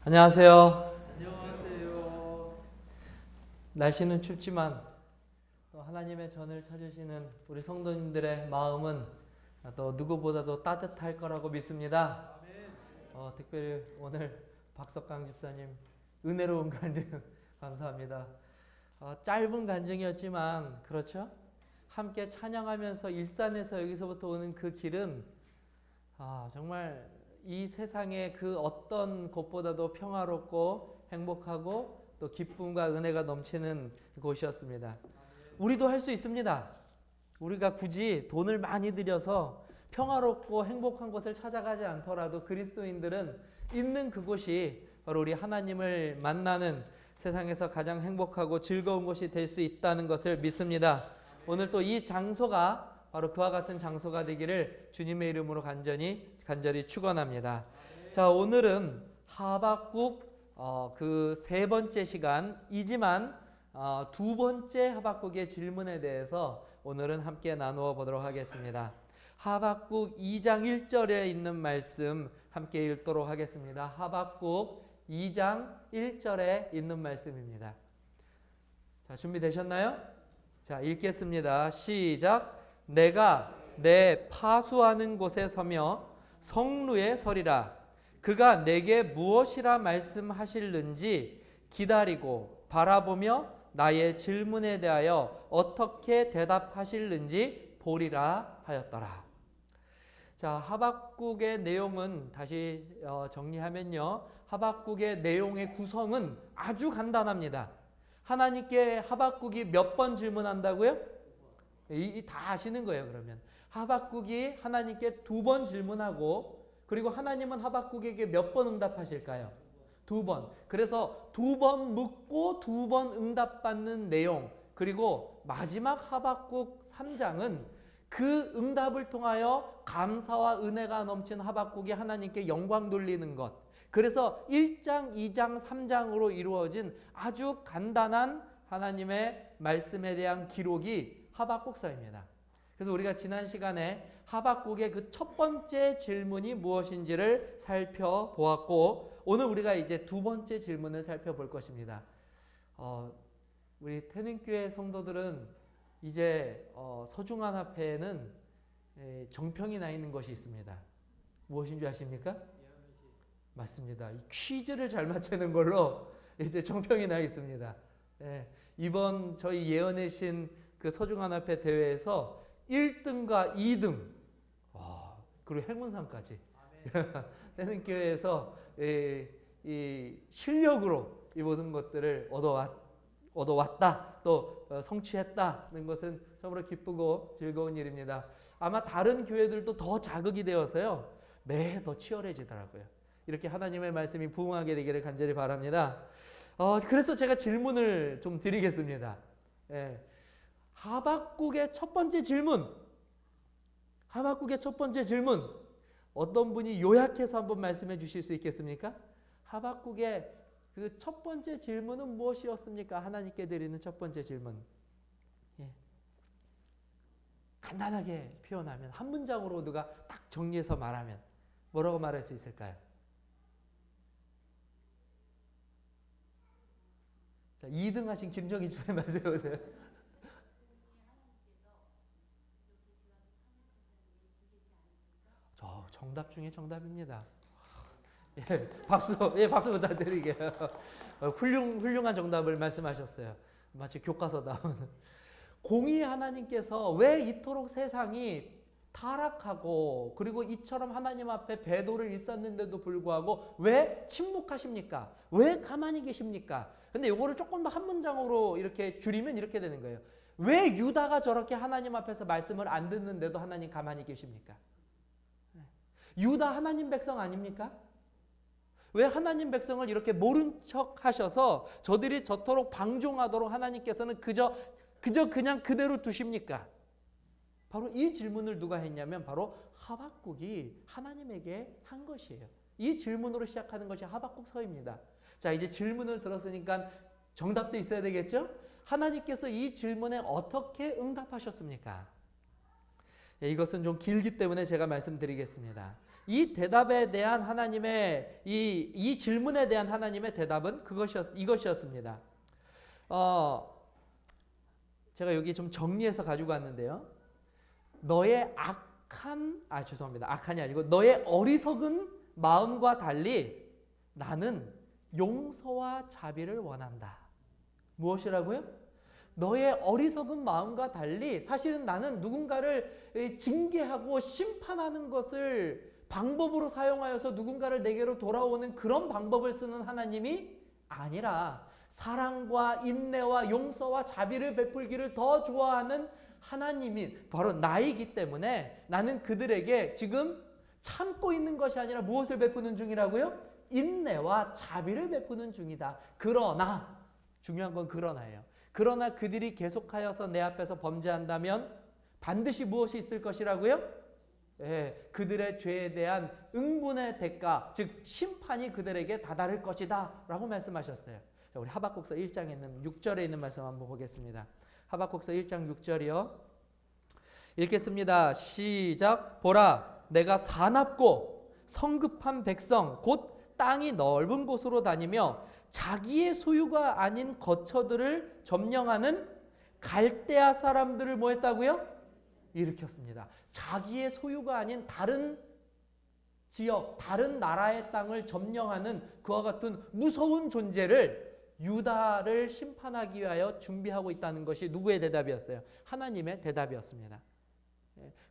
안녕하세요. 안녕하세요. 날씨는 춥지만 또 하나님의 전을 찾으시는 우리 성도님들의 마음은 또 누구보다도 따뜻할 거라고 믿습니다. 특별히 오늘 박석강 집사님 은혜로운 간증 감사합니다. 짧은 간증이었지만 그렇죠? 함께 찬양하면서 일산에서 여기서부터 오는 그 길은 정말 이 세상의 그 어떤 곳보다도 평화롭고 행복하고 또 기쁨과 은혜가 넘치는 곳이었습니다. 우리도 할 수 있습니다. 우리가 굳이 돈을 많이 들여서 평화롭고 행복한 곳을 찾아가지 않더라도 그리스도인들은 있는 그곳이 바로 우리 하나님을 만나는 세상에서 가장 행복하고 즐거운 곳이 될 수 있다는 것을 믿습니다. 오늘 또 이 장소가 바로 그와 같은 장소가 되기를 주님의 이름으로 간절히 축원합니다. 자, 오늘은 하박국 그 세 번째 시간이지만 두 번째 하박국의 질문에 대해서 오늘은 함께 나누어 보도록 하겠습니다. 하박국 2장 1절에 있는 말씀 함께 읽도록 하겠습니다. 하박국 2장 1절에 있는 말씀입니다. 자, 준비되셨나요? 자, 읽겠습니다. 시작. 내가 내 파수하는 곳에 서며 성루에 서리라. 그가 내게 무엇이라 말씀하실는지 기다리고 바라보며 나의 질문에 대하여 어떻게 대답하실는지 보리라 하였더라. 자, 하박국의 내용은 다시 정리하면요. 하박국의 내용의 구성은 아주 간단합니다. 하나님께 하박국이 몇 번 질문한다고요? 다 아시는 거예요. 그러면 하박국이 하나님께 두 번 질문하고 그리고 하나님은 하박국에게 몇 번 응답하실까요? 두 번. 그래서 두 번 묻고 두 번 응답받는 내용, 그리고 마지막 하박국 3장은 그 응답을 통하여 감사와 은혜가 넘친 하박국이 하나님께 영광 돌리는 것. 그래서 1장, 2장, 3장으로 이루어진 아주 간단한 하나님의 말씀에 대한 기록이 하박국서입니다. 그래서 우리가 지난 시간에 하박국의 그 첫 번째 질문이 무엇인지를 살펴보았고, 오늘 우리가 이제 두 번째 질문을 살펴볼 것입니다. 우리 태능교회 성도들은 이제 서중한 앞에는 정평이 나 있는 것이 있습니다. 무엇인 줄 아십니까? 맞습니다. 이 퀴즈를 잘 맞추는 걸로 이제 정평이 나 있습니다. 이번 저희 예언의 신 그 서중한 앞에 대회에서 1등과 2등, 그리고 행운상까지 태능교회에서 이 실력으로 이 모든 것들을 얻어왔다, 또 성취했다는 것은 참으로 기쁘고 즐거운 일입니다. 아마 다른 교회들도 더 자극이 되어서요, 매해 더 치열해지더라고요. 이렇게 하나님의 말씀이 부응하게 되기를 간절히 바랍니다. 그래서 제가 질문을 좀 드리겠습니다. 하박국의 첫 번째 질문, 어떤 분이 요약해서 한번 말씀해 주실 수 있겠습니까? 하박국의 그 첫 번째 질문은 무엇이었습니까? 하나님께 드리는 첫 번째 질문. 간단하게 표현하면, 한 문장으로 누가 딱 정리해서 말하면 뭐라고 말할 수 있을까요? 자, 2등 하신 김정희 주님 말씀해보세요. 정답 중에 정답입니다. 박수 부탁드리게요. 훌륭한 정답을 말씀하셨어요. 마치 교과서다운. 공의 하나님께서 왜 이토록 세상이 타락하고 그리고 이처럼 하나님 앞에 배도를 일삼는데도 불구하고 왜 침묵하십니까? 왜 가만히 계십니까? 근데 이거를 조금 더 한 문장으로 이렇게 줄이면 이렇게 되는 거예요. 왜 유다가 저렇게 하나님 앞에서 말씀을 안 듣는데도 하나님 가만히 계십니까? 유다 하나님 백성 아닙니까? 왜 하나님 백성을 이렇게 모른 척 하셔서 저들이 저토록 방종하도록 하나님께서는 그냥 그대로 두십니까? 바로 이 질문을 누가 했냐면 바로 하박국이 하나님에게 한 것이에요. 이 질문으로 시작하는 것이 하박국서입니다. 자, 이제 질문을 들었으니까 정답도 있어야 되겠죠? 하나님께서 이 질문에 어떻게 응답하셨습니까? 이것은 좀 길기 때문에 제가 말씀드리겠습니다. 이 대답에 대한 하나님의 이 질문에 대한 하나님의 대답은 이것이었습니다. 제가 여기 좀 정리해서 가지고 왔는데요. 너의 악한이 아니고 너의 어리석은 마음과 달리 나는 용서와 자비를 원한다. 무엇이라고요? 너의 어리석은 마음과 달리 사실은 나는 누군가를 징계하고 심판하는 것을 방법으로 사용하여서 누군가를 내게로 돌아오는 그런 방법을 쓰는 하나님이 아니라 사랑과 인내와 용서와 자비를 베풀기를 더 좋아하는 하나님이 바로 나이기 때문에 나는 그들에게 지금 참고 있는 것이 아니라 무엇을 베푸는 중이라고요? 인내와 자비를 베푸는 중이다. 그러나 중요한 건 그러나예요. 그러나 그들이 계속하여서 내 앞에서 범죄한다면 반드시 무엇이 있을 것이라고요? 그들의 죄에 대한 응분의 대가, 즉 심판이 그들에게 다다를 것이다 라고 말씀하셨어요. 자, 우리 하박국서 1장에 있는 6절에 있는 말씀 한번 보겠습니다. 하박국서 1장 6절이요. 읽겠습니다. 시작. 보라, 내가 사납고 성급한 백성 곧 땅이 넓은 곳으로 다니며 자기의 소유가 아닌 거처들을 점령하는 갈대아 사람들을 뭐 했다고요? 일으켰습니다. 자기의 소유가 아닌 다른 지역, 다른 나라의 땅을 점령하는 그와 같은 무서운 존재를 유다를 심판하기 위하여 준비하고 있다는 것이 누구의 대답이었어요? 하나님의 대답이었습니다.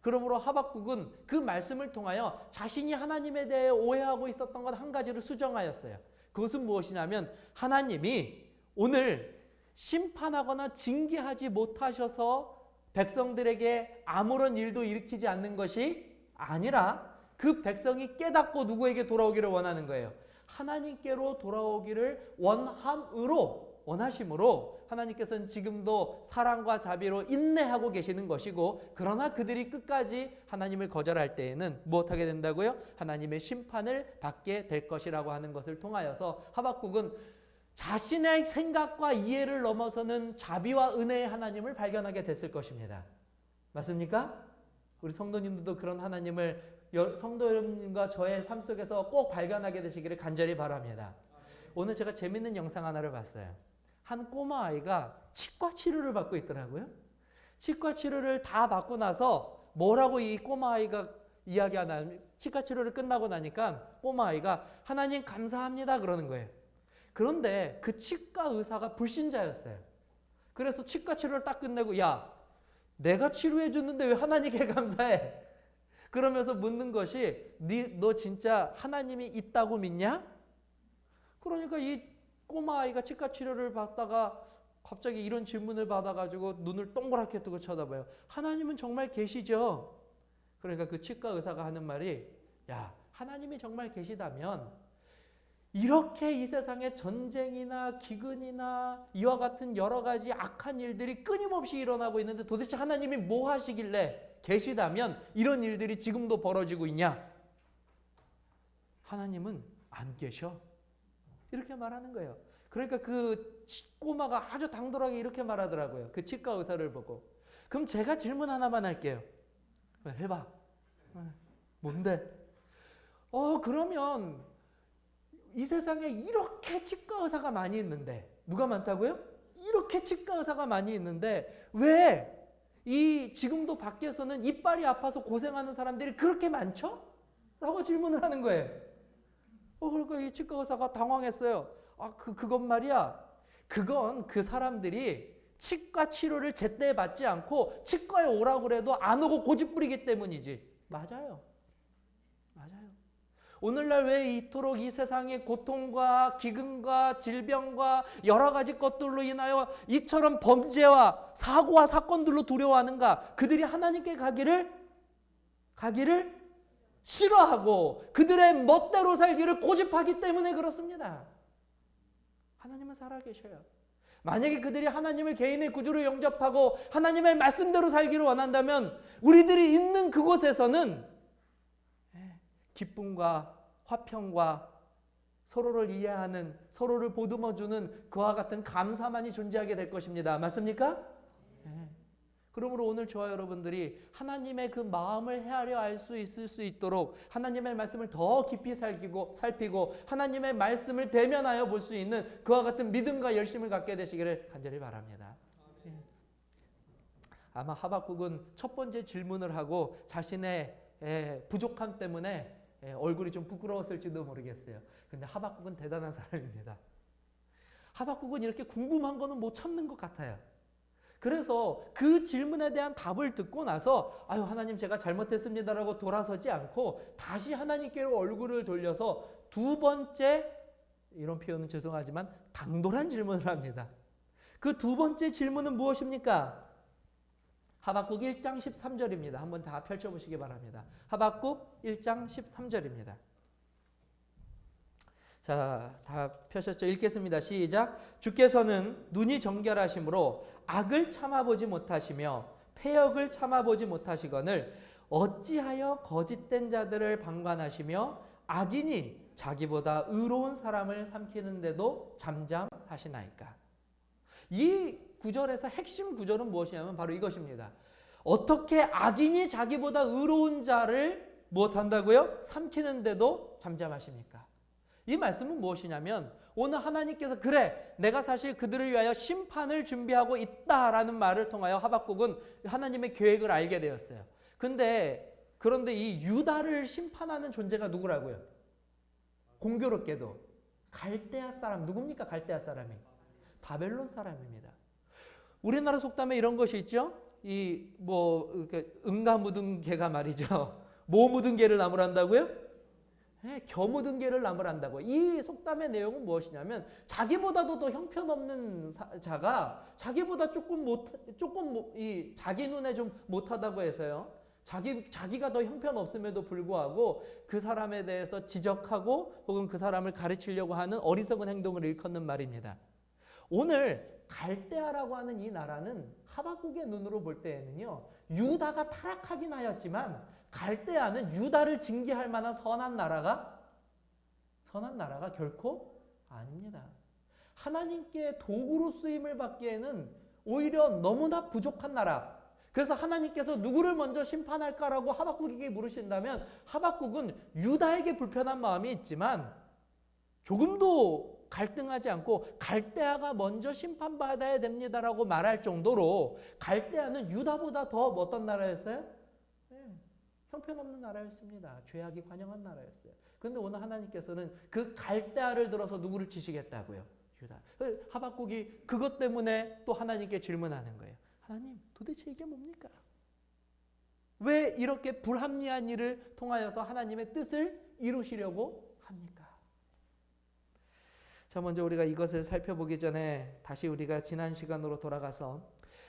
그러므로 하박국은 그 말씀을 통하여 자신이 하나님에 대해 오해하고 있었던 것 한 가지를 수정하였어요. 그것은 무엇이냐면 하나님이 오늘 심판하거나 징계하지 못하셔서 백성들에게 아무런 일도 일으키지 않는 것이 아니라 그 백성이 깨닫고 누구에게 돌아오기를 원하는 거예요. 하나님께로 돌아오기를 원하심으로 하나님께서는 지금도 사랑과 자비로 인내하고 계시는 것이고, 그러나 그들이 끝까지 하나님을 거절할 때에는 무엇하게 된다고요? 하나님의 심판을 받게 될 것이라고 하는 것을 통하여서 하박국은 자신의 생각과 이해를 넘어서는 자비와 은혜의 하나님을 발견하게 됐을 것입니다. 맞습니까? 우리 성도님들도 그런 하나님을 성도 여러분과 저의 삶 속에서 꼭 발견하게 되시기를 간절히 바랍니다. 오늘 제가 재밌는 영상 하나를 봤어요. 한 꼬마 아이가 치과 치료를 받고 있더라고요. 치과 치료를 다 받고 나서 뭐라고 이 꼬마 아이가 이야기하냐면, 치과 치료를 끝나고 나니까 꼬마 아이가 하나님 감사합니다 그러는 거예요. 그런데 그 치과 의사가 불신자였어요. 그래서 치과 치료를 딱 끝내고, 야, 내가 치료해 줬는데 왜 하나님께 감사해? 그러면서 묻는 것이, 너 진짜 하나님이 있다고 믿냐? 그러니까 이 꼬마 아이가 치과 치료를 받다가 갑자기 이런 질문을 받아가지고 눈을 동그랗게 뜨고 쳐다봐요. 하나님은 정말 계시죠? 그러니까 그 치과 의사가 하는 말이, 야, 하나님이 정말 계시다면 이렇게 이 세상에 전쟁이나 기근이나 이와 같은 여러 가지 악한 일들이 끊임없이 일어나고 있는데 도대체 하나님이 뭐 하시길래 계시다면 이런 일들이 지금도 벌어지고 있냐? 하나님은 안 계셔. 이렇게 말하는 거예요. 그러니까 그 꼬마가 아주 당돌하게 이렇게 말하더라고요. 그 치과 의사를 보고. 그럼 제가 질문 하나만 할게요. 해봐. 뭔데? 그러면 이 세상에 이렇게 치과 의사가 많이 있는데, 누가 많다고요? 이렇게 치과 의사가 많이 있는데 왜 이 지금도 밖에서는 이빨이 아파서 고생하는 사람들이 그렇게 많죠? 라고 질문을 하는 거예요. 그러니까 이 치과 의사가 당황했어요. 그건 말이야. 그건 그 사람들이 치과 치료를 제때 받지 않고 치과에 오라고 그래도 안 오고 고집부리기 때문이지. 맞아요. 오늘날 왜 이토록 이 세상의 고통과 기근과 질병과 여러 가지 것들로 인하여 이처럼 범죄와 사고와 사건들로 두려워하는가? 그들이 하나님께 가기를 싫어하고 그들의 멋대로 살기를 고집하기 때문에 그렇습니다. 하나님은 살아계셔요. 만약에 그들이 하나님을 개인의 구주로 영접하고 하나님의 말씀대로 살기를 원한다면 우리들이 있는 그곳에서는 기쁨과 화평과 서로를 이해하는, 서로를 보듬어주는 그와 같은 감사만이 존재하게 될 것입니다. 맞습니까? 그러므로 오늘 저와 여러분들이 하나님의 그 마음을 헤아려 알 수 있을 수 있도록 하나님의 말씀을 더 깊이 살피고 하나님의 말씀을 대면하여 볼 수 있는 그와 같은 믿음과 열심을 갖게 되시기를 간절히 바랍니다. 아마 하박국은 첫 번째 질문을 하고 자신의 부족함 때문에 얼굴이 좀 부끄러웠을지도 모르겠어요. 근데 하박국은 대단한 사람입니다. 하박국은 이렇게 궁금한 거는 못 참는 것 같아요. 그래서 그 질문에 대한 답을 듣고 나서 아유 하나님 제가 잘못했습니다라고 돌아서지 않고 다시 하나님께로 얼굴을 돌려서 두 번째, 이런 표현은 죄송하지만 당돌한 질문을 합니다. 그 두 번째 질문은 무엇입니까? 하박국 1장 13절입니다. 한번 다 펼쳐보시기 바랍니다. 하박국 1장 13절입니다. 자, 다 펴셨죠? 읽겠습니다. 시작. 주께서는 눈이 정결하심으로 악을 참아보지 못하시며 패역을 참아보지 못하시거늘 어찌하여 거짓된 자들을 방관하시며 악인이 자기보다 의로운 사람을 삼키는데도 잠잠하시나이까. 이 구절에서 핵심 구절은 무엇이냐면 바로 이것입니다. 어떻게 악인이 자기보다 의로운 자를 무엇한다고요? 삼키는데도 잠잠하십니까? 이 말씀은 무엇이냐면 오늘 하나님께서 그래 내가 사실 그들을 위하여 심판을 준비하고 있다라는 말을 통하여 하박국은 하나님의 계획을 알게 되었어요. 그런데 이 유다를 심판하는 존재가 누구라고요? 공교롭게도 갈대아 사람. 누굽니까? 갈대아 사람이 바벨론 사람입니다. 우리나라 속담에 이런 것이 있죠. 응가 묻은 개가 말이죠. 뭐 묻은 개를 나무란다고요? 겨 묻은 개를 나무란다고. 이 속담의 내용은 무엇이냐면 자기보다도 더 형편없는 자가 자기보다 자기 눈에 좀 못하다고 해서요. 자기가 더 형편없음에도 불구하고 그 사람에 대해서 지적하고 혹은 그 사람을 가르치려고 하는 어리석은 행동을 일컫는 말입니다. 오늘 갈대아라고 하는 이 나라는 하박국의 눈으로 볼 때에는요. 유다가 타락하긴 하였지만 갈대아는 유다를 징계할 만한 선한 나라가 결코 아닙니다. 하나님께 도구로 쓰임을 받기에는 오히려 너무나 부족한 나라. 그래서 하나님께서 누구를 먼저 심판할까라고 하박국에게 물으신다면 하박국은 유다에게 불편한 마음이 있지만 조금도 갈등하지 않고 갈대아가 먼저 심판받아야 됩니다라고 말할 정도로 갈대아는 유다보다 더 어떤 나라였어요? 형편없는 나라였습니다. 죄악이 관영한 나라였어요. 그런데 오늘 하나님께서는 그 갈대아를 들어서 누구를 치시겠다고요? 유다. 하박국이 그것 때문에 또 하나님께 질문하는 거예요. 하나님 도대체 이게 뭡니까? 왜 이렇게 불합리한 일을 통하여서 하나님의 뜻을 이루시려고 합니까? 자, 먼저 우리가 이것을 살펴보기 전에 다시 우리가 지난 시간으로 돌아가서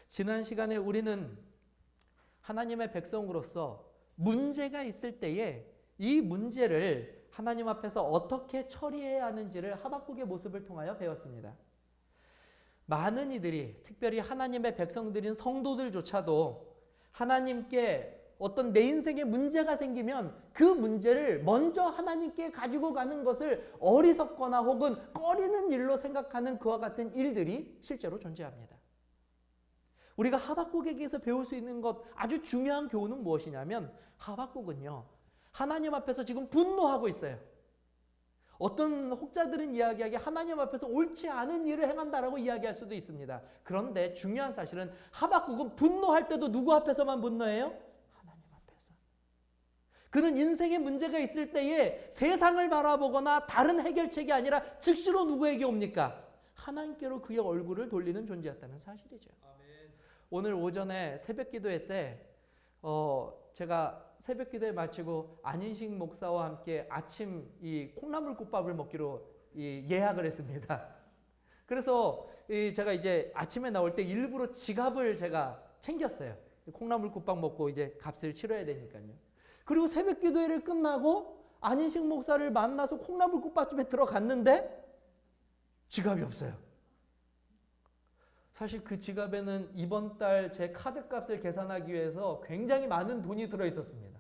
지난 시간에 우리는 하나님의 백성으로서 문제가 있을 때에 이 문제를 하나님 앞에서 어떻게 처리해야 하는지를 하박국의 모습을 통하여 배웠습니다. 많은 이들이 특별히 하나님의 백성들인 성도들조차도 하나님께 어떤 내 인생에 문제가 생기면 그 문제를 먼저 하나님께 가지고 가는 것을 어리석거나 혹은 꺼리는 일로 생각하는 그와 같은 일들이 실제로 존재합니다. 우리가 하박국에게서 배울 수 있는 것 아주 중요한 교훈은 무엇이냐면 하박국은요 하나님 앞에서 지금 분노하고 있어요. 어떤 혹자들은 이야기하기에 하나님 앞에서 옳지 않은 일을 행한다라고 이야기할 수도 있습니다. 그런데 중요한 사실은 하박국은 분노할 때도 누구 앞에서만 분노해요? 하나님 앞에서. 그는 인생에 문제가 있을 때에 세상을 바라보거나 다른 해결책이 아니라 즉시로 누구에게 옵니까? 하나님께로 그의 얼굴을 돌리는 존재였다는 사실이죠. 오늘 오전에 새벽 기도회 때 제가 새벽 기도회 마치고 안인식 목사와 함께 아침 이 콩나물국밥을 먹기로 예약을 했습니다. 그래서 제가 이제 아침에 나올 때 일부러 지갑을 제가 챙겼어요. 콩나물국밥 먹고 이제 값을 치러야 되니까요. 그리고 새벽 기도회를 끝나고 안인식 목사를 만나서 콩나물국밥집에 들어갔는데 지갑이 없어요. 사실 그 지갑에는 이번 달 제 카드값을 계산하기 위해서 굉장히 많은 돈이 들어 있었습니다.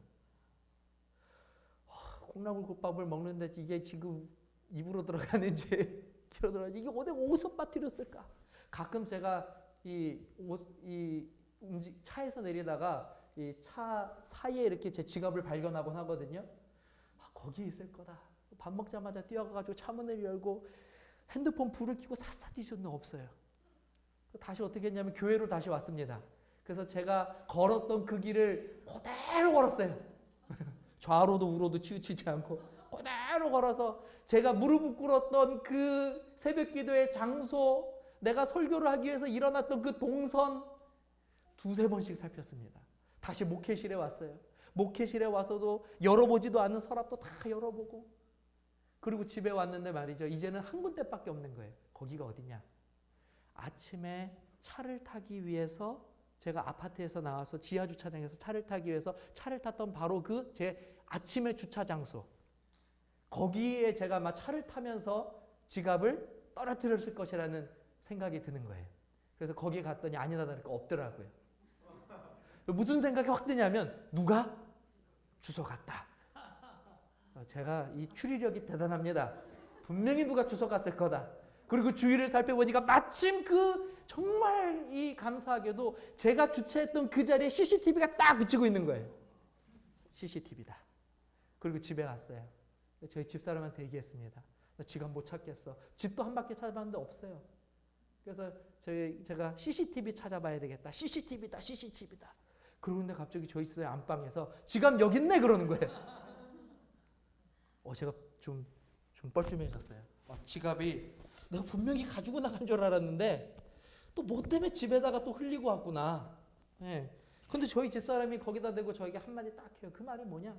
콩나물국밥을 먹는데 이게 지금 입으로 들어가는지 귀로 들어가는지 이게 어디서 빠뜨렸을까? 가끔 제가 이 차에서 내리다가 이 차 사이에 이렇게 제 지갑을 발견하곤 하거든요. 아, 거기 있을 거다. 밥 먹자마자 뛰어가가지고 차문을 열고 핸드폰 불을 켜고 샅샅 뒤졌는데 없어요. 다시 어떻게 했냐면 교회로 다시 왔습니다. 그래서 제가 걸었던 그 길을 그대로 걸었어요. 좌로도 우로도 치우치지 않고 그대로 걸어서 제가 무릎 꿇었던 그 새벽 기도의 장소, 내가 설교를 하기 위해서 일어났던 그 동선 두세 번씩 살폈습니다. 다시 목회실에 왔어요. 목회실에 와서도 열어보지도 않은 서랍도 다 열어보고, 그리고 집에 왔는데 말이죠. 이제는 한 군데밖에 없는 거예요. 거기가 어디냐? 아침에 차를 타기 위해서 제가 아파트에서 나와서 지하 주차장에서 차를 타기 위해서 차를 탔던 바로 그 제 아침의 주차 장소. 거기에 제가 막 차를 타면서 지갑을 떨어뜨렸을 것이라는 생각이 드는 거예요. 그래서 거기에 갔더니 아니다 다를까 없더라고요. 무슨 생각이 확 드냐면 누가 주워갔다. 제가 이 추리력이 대단합니다. 분명히 누가 주워갔을 거다. 그리고 주위를 살펴보니까 마침 그 정말 이 감사하게도 제가 주차했던 그 자리에 CCTV가 딱 비치고 있는 거예요. CCTV다. 그리고 집에 갔어요. 저희 집사람한테 얘기했습니다. 나 지갑 못 찾겠어. 집도 한 바퀴 찾아봤는데 없어요. 그래서 제가 CCTV 찾아봐야 되겠다. CCTV다, CCTV다. 그러는데 갑자기 저희 집사람 안방에서 지갑 여기 있네 그러는 거예요. 제가 좀 뻘쭘해졌어요. 지갑이 내가 분명히 가지고 나간 줄 알았는데 또 뭐 때문에 집에다가 또 흘리고 왔구나. 예. 근데 저희 집사람이 거기다 대고 저에게 한마디 딱 해요. 그 말이 뭐냐?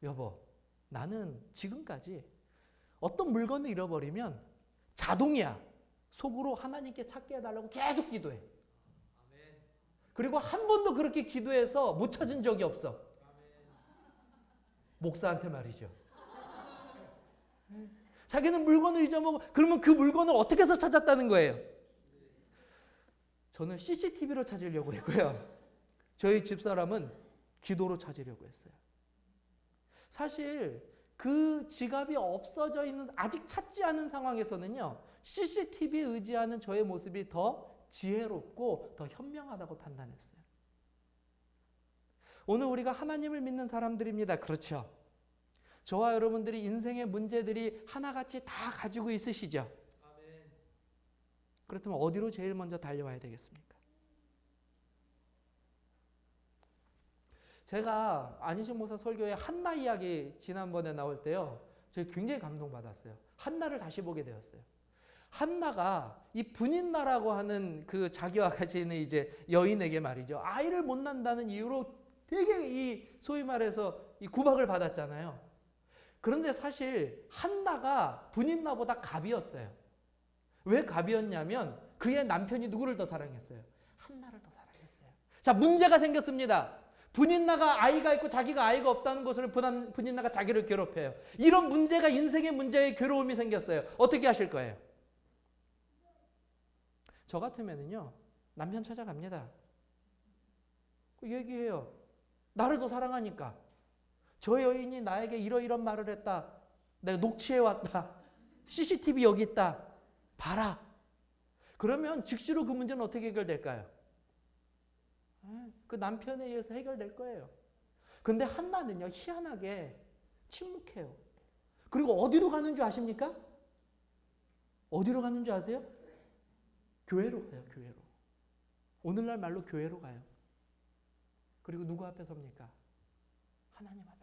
여보, 나는 지금까지 어떤 물건을 잃어버리면 자동이야. 속으로 하나님께 찾게 해달라고 계속 기도해. 그리고 한 번도 그렇게 기도해서 못 찾은 적이 없어. 목사한테 말이죠. 자기는 물건을 잊어먹어. 그러면 그 물건을 어떻게 해서 찾았다는 거예요? 저는 CCTV로 찾으려고 했고요. 저희 집사람은 기도로 찾으려고 했어요. 사실 그 지갑이 없어져 있는, 아직 찾지 않은 상황에서는요, CCTV에 의지하는 저의 모습이 더 지혜롭고 더 현명하다고 판단했어요. 오늘 우리가 하나님을 믿는 사람들입니다. 그렇죠? 저와 여러분들이 인생의 문제들이 하나같이 다 가지고 있으시죠? 그렇다면 어디로 제일 먼저 달려와야 되겠습니까? 제가 안희정 목사 설교에 한나 이야기 지난번에 나올 때요, 제가 굉장히 감동받았어요. 한나를 다시 보게 되었어요. 한나가 이 분인나라고 하는 그 자기와 같이 있는 이제 여인에게 말이죠, 아이를 못 낳는다는 이유로 되게 이 소위 말해서 이 구박을 받았잖아요. 그런데 사실 한나가 분인나보다 갑이었어요. 왜 갑이었냐면 그의 남편이 누구를 더 사랑했어요? 한나를 더 사랑했어요. 자, 문제가 생겼습니다. 분인나가 아이가 있고 자기가 아이가 없다는 것을 분인나가 자기를 괴롭혀요. 이런 문제가, 인생의 문제에 괴로움이 생겼어요. 어떻게 하실 거예요? 저 같으면은요, 남편 찾아갑니다. 얘기해요. 나를 더 사랑하니까. 저 여인이 나에게 이러이런 말을 했다. 내가 녹취해 왔다. CCTV 여기 있다. 봐라. 그러면 즉시로 그 문제는 어떻게 해결될까요? 그 남편에 의해서 해결될 거예요. 근데 한나는요, 희한하게 침묵해요. 그리고 어디로 가는 줄 아십니까? 어디로 가는 줄 아세요? 교회로 가요, 교회로. 오늘날 말로 교회로 가요. 그리고 누구 앞에 섭니까? 하나님 앞에서요.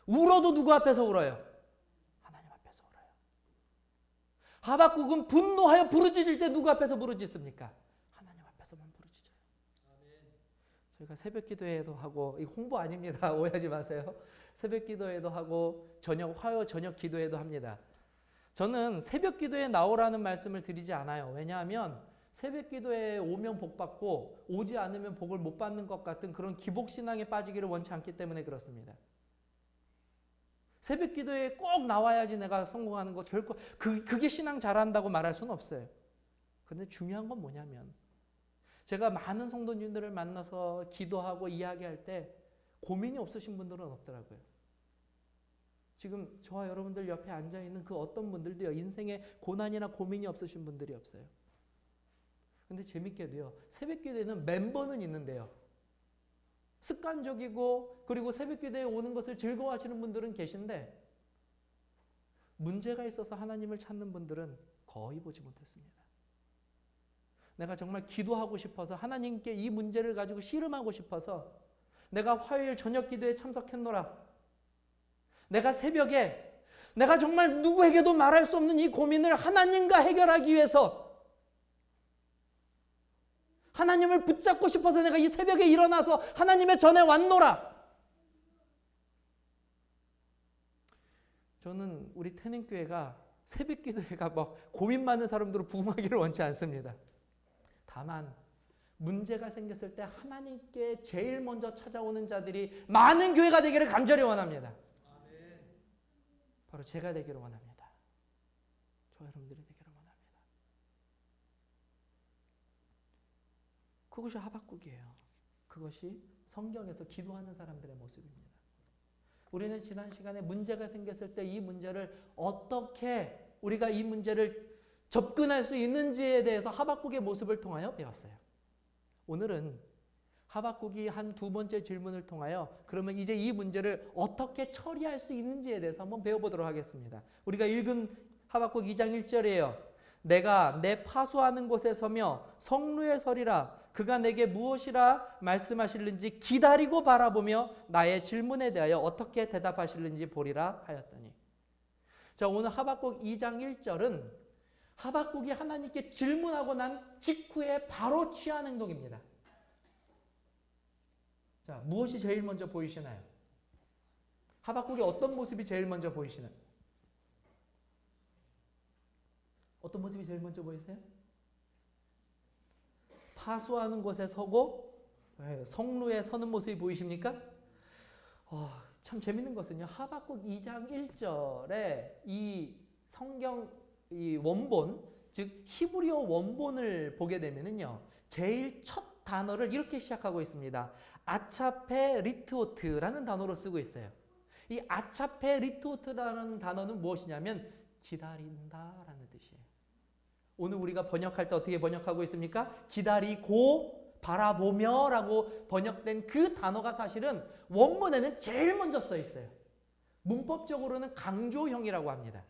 울어도 누구 앞에서 울어요? 하나님 앞에서 울어요. 하박국은 분노하여 부르짖을 때 누구 앞에서 부르짖습니까? 하나님 앞에서만 부르짖어요. 저희가 새벽 기도회도 하고, 이거 홍보 아닙니다. 오해하지 마세요. 새벽 기도회도 하고 화요 저녁 기도회도 합니다. 저는 새벽 기도에 나오라는 말씀을 드리지 않아요. 왜냐하면 새벽 기도에 오면 복 받고 오지 않으면 복을 못 받는 것 같은 그런 기복신앙에 빠지기를 원치 않기 때문에 그렇습니다. 새벽 기도에 꼭 나와야지 내가 성공하는 거, 결코 그게 신앙 잘한다고 말할 수는 없어요. 그런데 중요한 건 뭐냐면, 제가 많은 성도님들을 만나서 기도하고 이야기할 때 고민이 없으신 분들은 없더라고요. 지금 저와 여러분들 옆에 앉아있는 그 어떤 분들도요, 인생에 고난이나 고민이 없으신 분들이 없어요. 근데 재밌게도요. 새벽기도에는 멤버는 있는데요. 습관적이고 그리고 새벽기도에 오는 것을 즐거워하시는 분들은 계신데 문제가 있어서 하나님을 찾는 분들은 거의 보지 못했습니다. 내가 정말 기도하고 싶어서 하나님께 이 문제를 가지고 씨름하고 싶어서 내가 화요일 저녁 기도에 참석했노라. 내가 새벽에 내가 정말 누구에게도 말할 수 없는 이 고민을 하나님과 해결하기 위해서 하나님을 붙잡고 싶어서 내가 이 새벽에 일어나서 하나님의 전에 왔노라. 저는 우리 태능교회가 새벽 기도회가 막 고민 많은 사람들로 부흥하기를 원치 않습니다. 다만 문제가 생겼을 때 하나님께 제일 먼저 찾아오는 자들이 많은 교회가 되기를 간절히 원합니다. 바로 제가 되기를 원합니다. 저 여러분들이 되기를 원합니다. 그것이 하박국이에요. 그것이 성경에서 기도하는 사람들의 모습입니다. 우리는 지난 시간에 문제가 생겼을 때 이 문제를 어떻게 우리가 이 문제를 접근할 수 있는지에 대해서 하박국의 모습을 통하여 배웠어요. 오늘은 하박국이 한 두 번째 질문을 통하여 그러면 이제 이 문제를 어떻게 처리할 수 있는지에 대해서 한번 배워보도록 하겠습니다. 우리가 읽은 하박국 2장 1절이에요. 내가 내 파수하는 곳에 서며 성루에 서리라. 그가 내게 무엇이라 말씀하실는지 기다리고 바라보며 나의 질문에 대하여 어떻게 대답하실는지 보리라 하였더니. 자, 오늘 하박국 2장 1절은 하박국이 하나님께 질문하고 난 직후에 바로 취한 행동입니다. 자, 무엇이 제일 먼저 보이시나요? 하박국의 어떤 모습이 제일 먼저 보이시나요? 어떤 모습이 제일 먼저 보이세요? 파수하는 곳에 서고 성루에 서는 모습이 보이십니까? 참 재밌는 것은요. 하박국 2장 1절에 이 성경 이 원본, 즉 히브리어 원본을 보게 되면은요. 제일 첫 단어를 이렇게 시작하고 있습니다. 아차페 리트오트라는 단어로 쓰고 있어요. 이 아차페 리트오트라는 단어는 무엇이냐면 기다린다라는 뜻이에요. 오늘 우리가 번역할 때 어떻게 번역하고 있습니까? 기다리고 바라보며 라고 번역된 그 단어가 사실은 원문에는 제일 먼저 써 있어요. 문법적으로는 강조형이라고 합니다.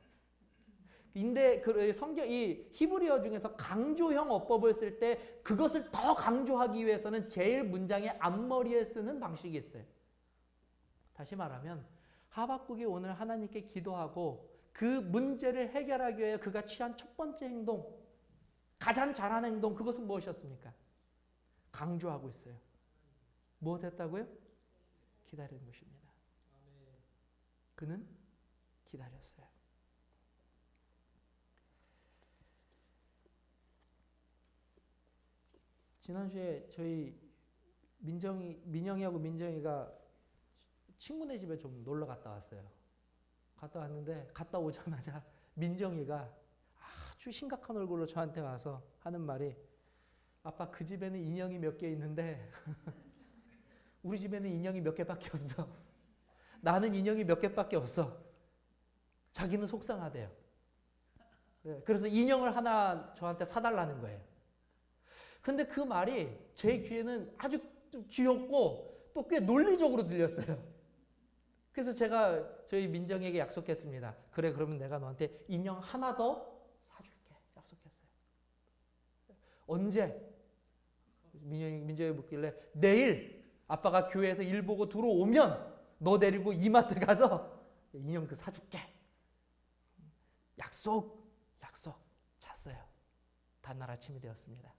근데 성경 이 히브리어 중에서 강조형 어법을 쓸 때 그것을 더 강조하기 위해서는 제일 문장의 앞머리에 쓰는 방식이 있어요. 다시 말하면 하박국이 오늘 하나님께 기도하고 그 문제를 해결하기 위해 그가 취한 첫 번째 행동, 가장 잘한 행동, 그것은 무엇이었습니까? 강조하고 있어요. 무엇 했다고요? 기다리는 것입니다. 그는 기다렸어요. 지난주에 저희 민영이하고 민정이가 친구네 집에 좀 놀러 갔다 왔어요. 갔다 왔는데 갔다 오자마자 민정이가 아주 심각한 얼굴로 저한테 와서 하는 말이 아빠 그 집에는 인형이 몇 개 있는데 우리 집에는 인형이 몇 개밖에 없어. 나는 인형이 몇 개밖에 없어. 자기는 속상하대요. 그래서 인형을 하나 저한테 사달라는 거예요. 근데 그 말이 제 귀에는 아주 귀엽고 또 꽤 논리적으로 들렸어요. 그래서 제가 저희 민정에게 약속했습니다. 그래, 그러면 내가 너한테 인형 하나 더 사줄게. 약속했어요. 언제? 민정이 묻길래 내일 아빠가 교회에서 일 보고 들어오면 너 데리고 이마트 가서 인형 그 사줄게. 약속 잤어요. 다음날 아침이 되었습니다.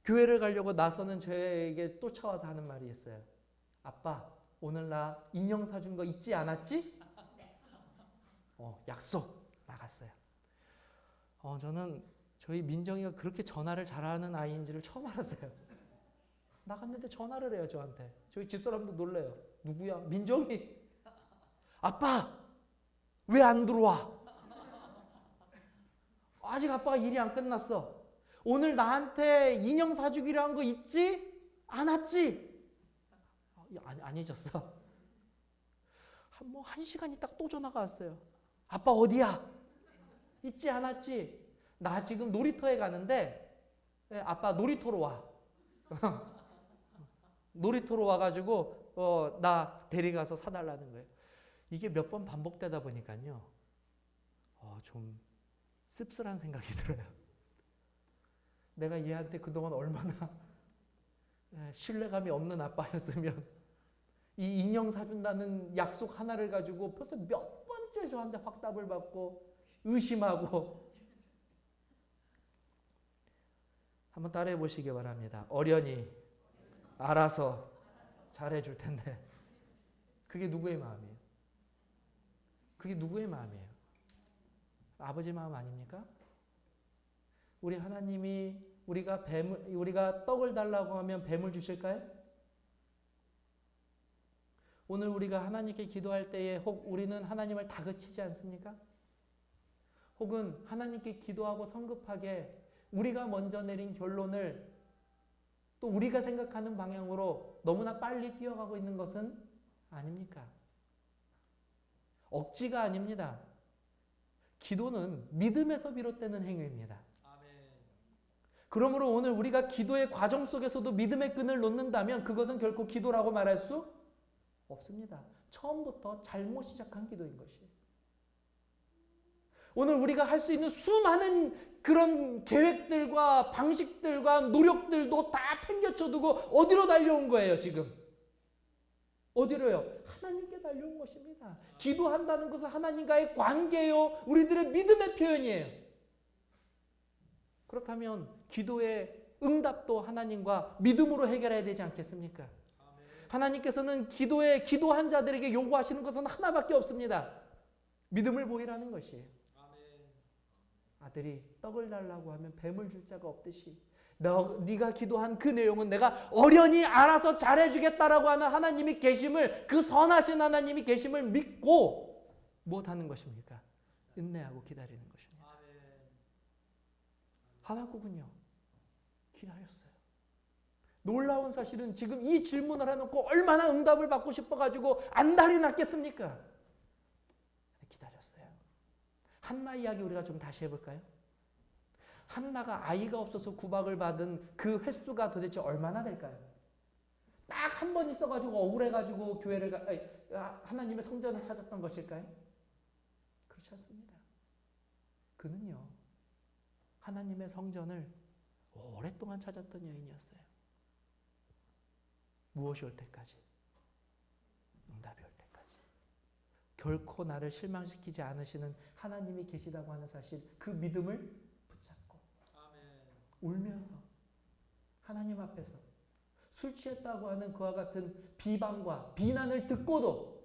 교회를 가려고 나서는 저에게 또 찾아와서 하는 말이 있어요. 아빠, 오늘 나 인형 사준 거 잊지 않았지? 약속. 나갔어요. 저는 저희 민정이가 그렇게 전화를 잘하는 아이인지를 처음 알았어요. 나갔는데 전화를 해요, 저한테. 저희 집사람도 놀래요. 누구야? 민정이. 아빠, 왜 안 들어와? 아직 아빠가 일이 안 끝났어. 오늘 나한테 인형 사주기로 한 거 있지? 않았지? 안 잊었어. 한 시간 있다가 또 전화가 왔어요. 아빠 어디야? 잊지 않았지? 나 지금 놀이터에 가는데 아빠 놀이터로 와. 놀이터로 와가지고 나 데리가서 사달라는 거예요. 이게 몇 번 반복되다 보니까요. 좀 씁쓸한 생각이 들어요. 내가 얘한테 그동안 얼마나 신뢰감이 없는 아빠였으면 이 인형 사준다는 약속 하나를 가지고 벌써 몇 번째 저한테 확답을 받고 의심하고. 한번 따라해 보시기 바랍니다. 어련히 알아서 잘해줄 텐데. 그게 누구의 마음이에요? 그게 누구의 마음이에요? 아버지 마음 아닙니까? 우리 하나님이 우리가 떡을 달라고 하면 뱀을 주실까요? 오늘 우리가 하나님께 기도할 때에 혹 우리는 하나님을 다그치지 않습니까? 혹은 하나님께 기도하고 성급하게 우리가 먼저 내린 결론을 또 우리가 생각하는 방향으로 너무나 빨리 뛰어가고 있는 것은 아닙니까? 억지가 아닙니다. 기도는 믿음에서 비롯되는 행위입니다. 그러므로 오늘 우리가 기도의 과정 속에서도 믿음의 끈을 놓는다면 그것은 결코 기도라고 말할 수 없습니다. 처음부터 잘못 시작한 기도인 것이에요. 오늘 우리가 할 수 있는 수많은 그런 계획들과 방식들과 노력들도 다 팽개쳐두고 어디로 달려온 거예요, 지금? 어디로요? 하나님께 달려온 것입니다. 기도한다는 것은 하나님과의 관계요, 우리들의 믿음의 표현이에요. 그렇다면 기도의 응답도 하나님과 믿음으로 해결해야 되지 않겠습니까? 하나님께서는 기도한 자들에게 요구하시는 것은 하나밖에 없습니다. 믿음을 보이라는 것이에요. 아들이 떡을 달라고 하면 뱀을 줄 자가 없듯이 네가 기도한 그 내용은 내가 어련히 알아서 잘해주겠다라고 하는 하나님이 계심을, 그 선하신 하나님이 계심을 믿고 무엇하는 것입니까? 인내하고 기다리는 것입니다. 하박국은요 기다렸어요. 놀라운 사실은 지금 이 질문을 해놓고 얼마나 응답을 받고 싶어가지고 안달이 났겠습니까? 기다렸어요. 한나 이야기 우리가 좀 다시 해볼까요? 한나가 아이가 없어서 구박을 받은 그 횟수가 도대체 얼마나 될까요? 딱 한 번 있어가지고 억울해가지고 하나님의 성전을 찾았던 것일까요? 그렇지 않습니다. 그는요 하나님의 성전을 오랫동안 찾았던 여인이었어요. 무엇이 올 때까지? 응답이 올 때까지. 결코 나를 실망시키지 않으시는 하나님이 계시다고 하는 사실, 그 믿음을 붙잡고 울면서 하나님 앞에서 술 취했다고 하는 그와 같은 비방과 비난을 듣고도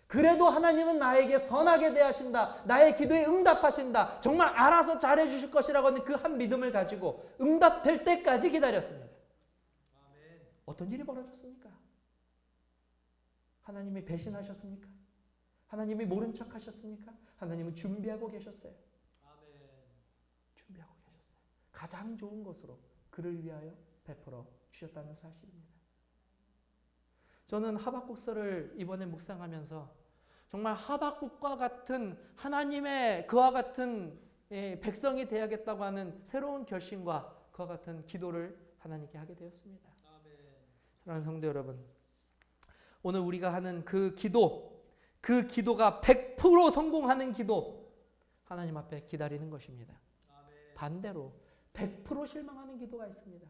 그래도 하나님은 나에게 선하게 대하신다, 나의 기도에 응답하신다, 정말 알아서 잘해주실 것이라고 하는 그 한 믿음을 가지고 응답될 때까지 기다렸습니다. 어떤 일이 벌어졌습니까? 하나님이 배신하셨습니까? 하나님이 모른 척 하셨습니까? 하나님은 준비하고 계셨어요. 준비하고 계셨어요. 가장 좋은 것으로 그를 위하여 베풀어 주셨다는 사실입니다. 저는 하박국서를 이번에 묵상하면서 정말 하박국과 같은 하나님의 그와 같은 백성이 되어야겠다고 하는 새로운 결심과 그와 같은 기도를 하나님께 하게 되었습니다. 사랑하는 성도 여러분, 오늘 우리가 하는 그 기도가 100% 성공하는 기도, 하나님 앞에 기다리는 것입니다. 반대로 100% 실망하는 기도가 있습니다.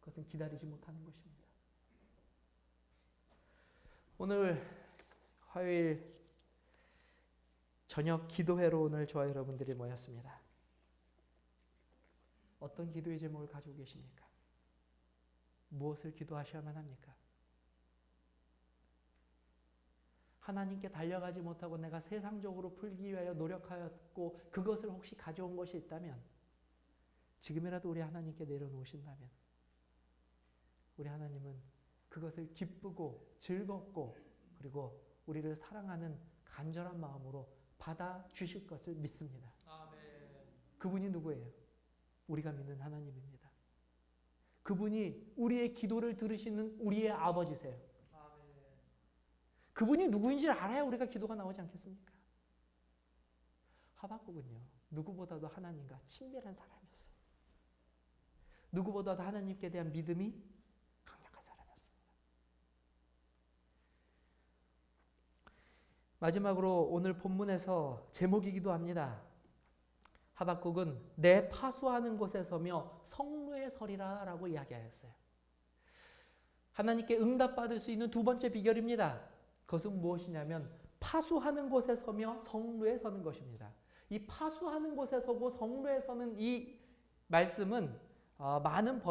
그것은 기다리지 못하는 것입니다. 오늘 화요일 저녁 기도회로 오늘 저와 여러분들이 모였습니다. 어떤 기도의 제목을 가지고 계십니까? 무엇을 기도하셔야만 합니까? 하나님께 달려가지 못하고 내가 세상적으로 풀기 위하여 노력하였고 그것을 혹시 가져온 것이 있다면 지금이라도 우리 하나님께 내려놓으신다면 우리 하나님은 그것을 기쁘고 즐겁고 그리고 우리를 사랑하는 간절한 마음으로 받아주실 것을 믿습니다. 그분이 누구예요? 우리가 믿는 하나님입니다. 그분이 우리의 기도를 들으시는 우리의 아버지세요. 그분이 누구인지 알아야 우리가 기도가 나오지 않겠습니까? 하박국은요, 누구보다도 하나님과 친밀한 사람이었어요. 누구보다도 하나님께 대한 믿음이 강력한 사람이었습니다. 마지막으로 오늘 본문에서 제목이기도 합니다. 하박국은 내 파수하는 곳에 서며 성루에 서리라 라고 이야기하였어요. 하나님께 응답받을 수 있는 두 번째 비결입니다. 그것은 무엇이냐면 파수하는 곳에 서며 성루에 서는 것입니다. 이 파수하는 곳에 서고 성루에 서는 이 말씀은 많은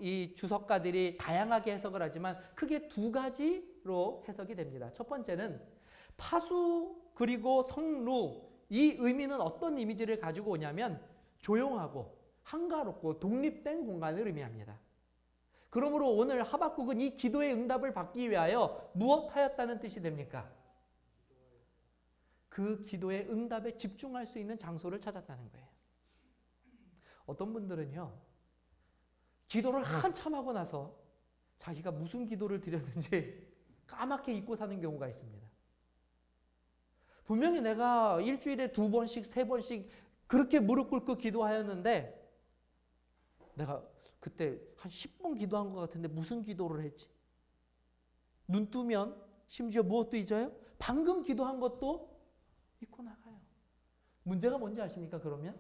이 주석가들이 다양하게 해석을 하지만 크게 두 가지로 해석이 됩니다. 첫 번째는 파수 그리고 성루, 이 의미는 어떤 이미지를 가지고 오냐면 조용하고 한가롭고 독립된 공간을 의미합니다. 그러므로 오늘 하박국은 이 기도의 응답을 받기 위하여 무엇하였다는 뜻이 됩니까? 그 기도의 응답에 집중할 수 있는 장소를 찾았다는 거예요. 어떤 분들은요, 기도를 한참 하고 나서 자기가 무슨 기도를 드렸는지 까맣게 잊고 사는 경우가 있습니다. 분명히 내가 일주일에 2번씩, 3번씩 그렇게 무릎 꿇고 기도하였는데 내가 그때 한 10번 기도한 것 같은데 무슨 기도를 했지? 눈 뜨면 심지어 무엇도 잊어요? 방금 기도한 것도 잊고 나가요. 문제가 뭔지 아십니까? 그러면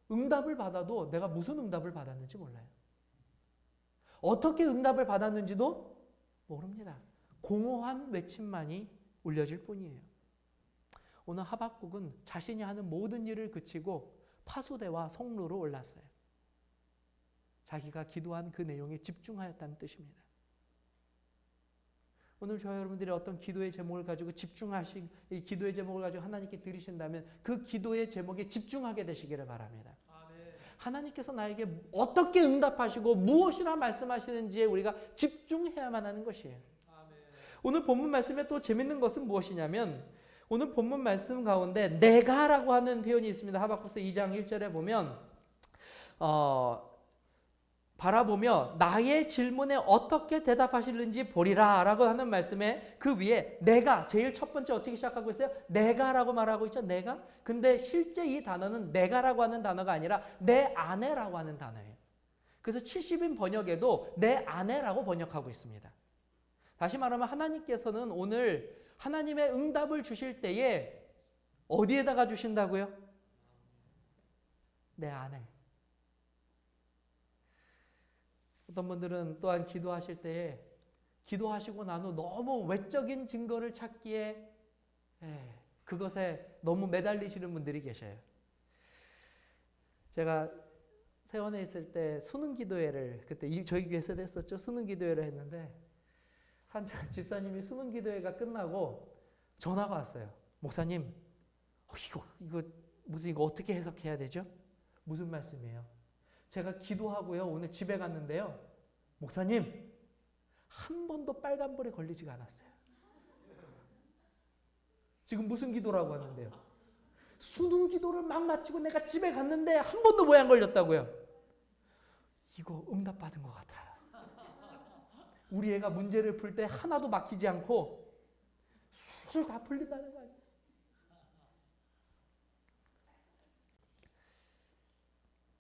응답을 받아도 내가 무슨 응답을 받았는지 몰라요. 어떻게 응답을 받았는지도 모릅니다. 공허한 외침만이 울려질 뿐이에요. 오늘 하박국은 자신이 하는 모든 일을 그치고 파수대와 성루로 올랐어요. 자기가 기도한 그 내용에 집중하였다는 뜻입니다. 오늘 저와 여러분들이 어떤 기도의 제목을 가지고 이 기도의 제목을 가지고 하나님께 드리신다면 그 기도의 제목에 집중하게 되시기를 바랍니다. 아멘. 하나님께서 나에게 어떻게 응답하시고 무엇이라 말씀하시는지에 우리가 집중해야만 하는 것이에요. 아멘. 오늘 본문 말씀에 또 재밌는 것은 무엇이냐면 오늘 본문 말씀 가운데 내가라고 하는 표현이 있습니다. 하박국서 2장 1절에 보면 바라보며 나의 질문에 어떻게 대답하실는지 보리라 라고 하는 말씀에 그 위에 내가 제일 첫 번째 어떻게 시작하고 있어요? 내가라고 말하고 있죠. 내가. 근데 실제 이 단어는 내가라고 하는 단어가 아니라 내 아내라고 하는 단어예요. 그래서 70인 번역에도 내 아내라고 번역하고 있습니다. 다시 말하면 하나님께서는 오늘 하나님의 응답을 주실 때에 어디에다가 주신다고요? 내 아내. 어떤 분들은 또한 기도하실 때에 기도하시고 난 후 너무 외적인 증거를 찾기에 그것에 너무 매달리시는 분들이 계셔요. 제가 세원에 있을 때 수능 기도회를 그때 저희 교회에서 했었죠. 수능 기도회를 했는데 한 집사님이 수능 기도회가 끝나고 전화가 왔어요. 목사님, 이거 어떻게 해석해야 되죠? 무슨 말씀이에요? 제가 기도하고요. 오늘 집에 갔는데요. 목사님, 한 번도 빨간불에 걸리지가 않았어요. 지금 무슨 기도라고 하는데요? 수능 기도를 막 마치고 내가 집에 갔는데 한 번도 왜 안 걸렸다고요? 이거 응답받은 것 같아요. 우리 애가 문제를 풀 때 하나도 막히지 않고 술술 다 풀린다는 거 아니에요?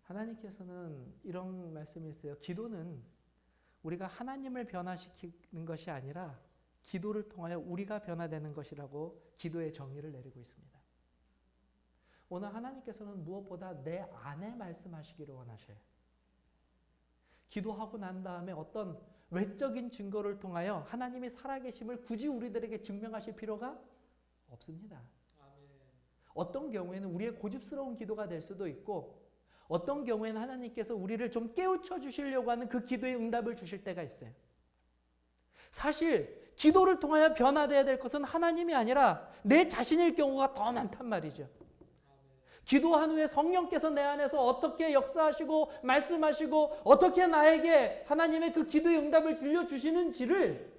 하나님께서는 이런 말씀이 있어요. 기도는 우리가 하나님을 변화시키는 것이 아니라 기도를 통하여 우리가 변화되는 것이라고 기도의 정의를 내리고 있습니다. 오늘 하나님께서는 무엇보다 내 안에 말씀하시기를 원하셔요. 기도하고 난 다음에 어떤 외적인 증거를 통하여 하나님이 살아계심을 굳이 우리들에게 증명하실 필요가 없습니다. 아멘. 어떤 경우에는 우리의 고집스러운 기도가 될 수도 있고 어떤 경우에는 하나님께서 우리를 좀 깨우쳐 주시려고 하는 그 기도의 응답을 주실 때가 있어요. 사실 기도를 통하여 변화되어야 될 것은 하나님이 아니라 내 자신일 경우가 더 많단 말이죠. 기도한 후에 성령께서 내 안에서 어떻게 역사하시고 말씀하시고 어떻게 나에게 하나님의 그 기도의 응답을 들려주시는지를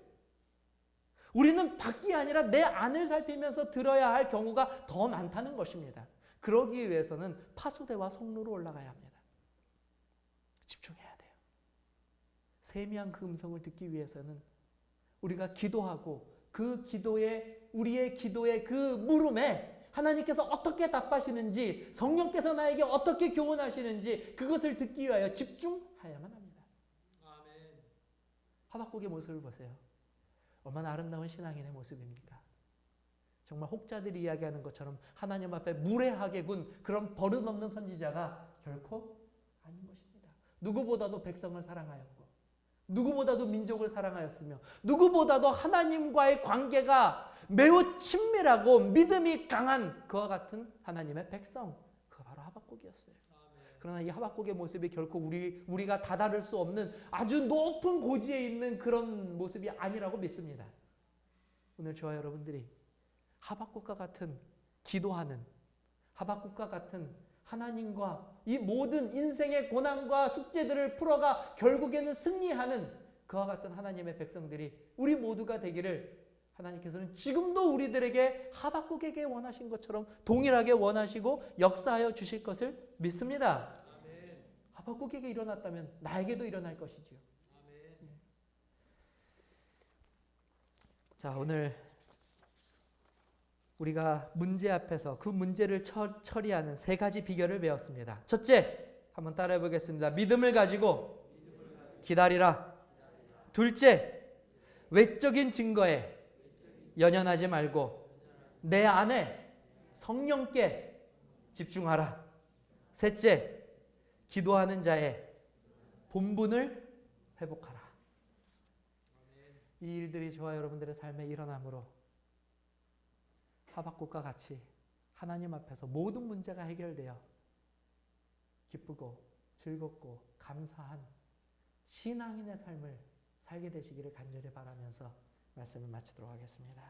우리는 밖이 아니라 내 안을 살피면서 들어야 할 경우가 더 많다는 것입니다. 그러기 위해서는 파수대와 성루로 올라가야 합니다. 집중해야 돼요. 세미한 그 음성을 듣기 위해서는 우리가 기도하고 그 기도에 우리의 기도의 그 물음에 하나님께서 어떻게 답하시는지, 성령께서 나에게 어떻게 교훈하시는지 그것을 듣기 위하여 집중하야만 합니다. 아멘. 하박국의 모습을 보세요. 얼마나 아름다운 신앙인의 모습입니까? 정말 혹자들이 이야기하는 것처럼 하나님 앞에 무례하게 군 그런 버릇없는 선지자가 결코 아닌 것입니다. 누구보다도 백성을 사랑하였고, 누구보다도 민족을 사랑하였으며, 누구보다도 하나님과의 관계가 매우 친밀하고 믿음이 강한 그와 같은 하나님의 백성, 그가 바로 하박국이었어요. 그러나 이 하박국의 모습이 결코 우리가 다다를 수 없는 아주 높은 고지에 있는 그런 모습이 아니라고 믿습니다. 오늘 저와 여러분들이 하박국과 같은 기도하는, 하박국과 같은 하나님과 이 모든 인생의 고난과 숙제들을 풀어가 결국에는 승리하는 그와 같은 하나님의 백성들이 우리 모두가 되기를 하나님께서는 지금도 우리들에게 하박국에게 원하신 것처럼 동일하게 원하시고 역사하여 주실 것을 믿습니다. 아멘. 하박국에게 일어났다면 나에게도 일어날 것이지요. 아멘. 자, 오늘 우리가 문제 앞에서 그 문제를 처리하는 세 가지 비결을 배웠습니다. 첫째, 한번 따라해 보겠습니다. 믿음을 가지고 기다리라. 둘째, 외적인 증거에 연연하지 말고 내 안에 성령께 집중하라. 셋째, 기도하는 자의 본분을 회복하라. 이 일들이 저와 여러분들의 삶에 일어나므로 하박국과 같이 하나님 앞에서 모든 문제가 해결되어 기쁘고 즐겁고 감사한 신앙인의 삶을 살게 되시기를 간절히 바라면서 말씀을 마치도록 하겠습니다.